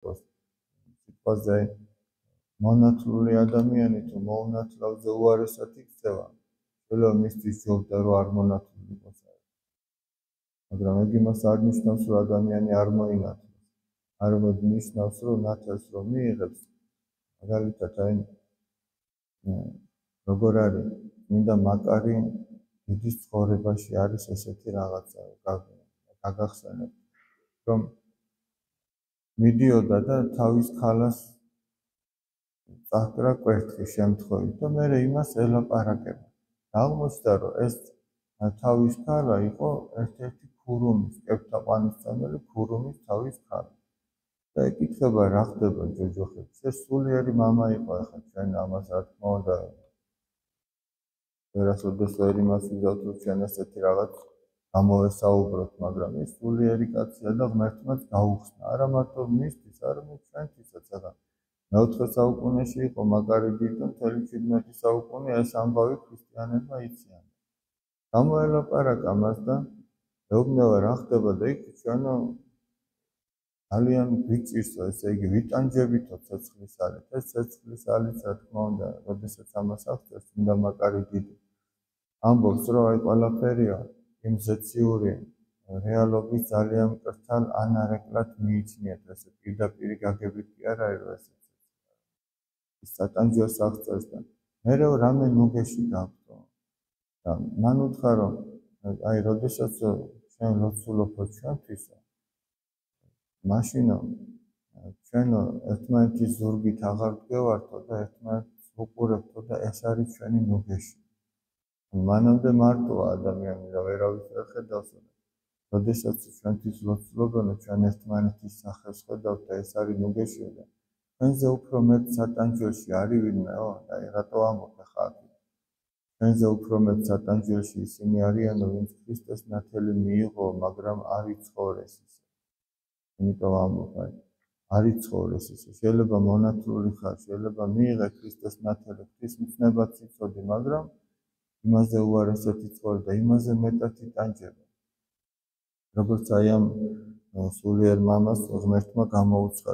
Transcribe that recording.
სიტყვაზე მონათლული ადამიანი თუ მოუნათლავზე უარესად იქცევა, შეიძლება მისთვის ჯობდა რომ არ მონათლული იყოს. მაგრამ ეგ იმას არ ნიშნავს, რომ ადამიანი არ მოინათლოს. არამედ ნიშნავს, რომ ნათელს რომ მიიღებს, მაგალითად აი როგორ არის მინდა მაკარი დიდის ცხოვრებაში არის ესეთი რაღაცა გაგახსენებ, რომ მიდიოდა და თავის ქალას წაჰკრა კვერთხი შემთხვევით და მე იმას ელაპარაკება. აღმოჩნდა, რომ ეს თავის ქალა იყო ერთ-ერთი ქურუმის, კეფთაყვანისმცემელი ქურუმის თავის ქალა. და ეკითხება რა ხდება ჯოჯოხეთს, ეს სულიერი მამა იყო, ახლა ჩვენ ამას რა თქმა უნდა ვერასოდეს ვერ იმას ვიზავთ, რომ ჩვენ ესეთი რაღაც გამოვესაუბროთ, მაგრამ ის სულიერი კაცია და ღმერთმაც გაუხსნა, არა მარტო მისთვის, არამედ ჩვენთვისაც. ახლა მეოთხე საუკუნეში იყო მაგარი დიდი და მთელი 17 საუკუნე ეს ამბავი ქრისტიანებმა იციან. გამოელაპარაკა მას და ეუბნება რა ხდება და იქ ჩვენო ძალიან გვიჭირსო, ესე იგი ვიტანჯებითო ცეცხლის ალით. ეს ცეცხლის ალით, რა თქმა უნდა, როდესაც ამას აღწერს წმინდა მაკარი დიდი, ამბობს, რომ აი ყველაფერია იმ ზეციური რეალობის ძალიან მკრთალ ანარეკლად მიიჩნიეთ, ესე პირდაპირი გაგებით კი არ არის, რომ ესე ის სატანჯოს აღწერს და მერე რამე ნუგეში გავხდო. და მან უთხრა, რომ აი როდესაც ჩვენ ლოცულობთ ჩვენთვისა, მაშინო ჩვენო ერთმანეთის ზურგით აღარ ვდგევართო და ერთმანეთს ვუყურებთო და ეს არის ჩვენი ნუგეში. მანამდე მარტოა ადამიანი და ვერავის ვერ ხედავს. როდესაც ჩვენთვის ლოცულობენ, ჩვენ ერთმანეთის სახელს ხედავთ და ეს არის ნუგეში და ჩვენზე უფრო მეტ სატანჯველში არის ვინმეო? აი რატო ამბობ ახლა აქ? ჩვენზე უფრო მეტ სატანჯველში ისინი არიანო, ვინც ქრისტეს ნათელი მიიღო, მაგრამ არ იცხოვრეს ისე. იმიტომ ამბობ, აი არ იცხოვრეს ისე. შეიძლება მონათლული ხარ, შეიძლება მიიღე ქრისტეს ნათელი, ღვთისმცნებაც იცოდი, მაგრამ იმაზე უარესად იცხოვრე და იმაზე მეტად იტანჯება. როგორც აი ამ სულიერ მამას ღმერთმა გამოუცხადა.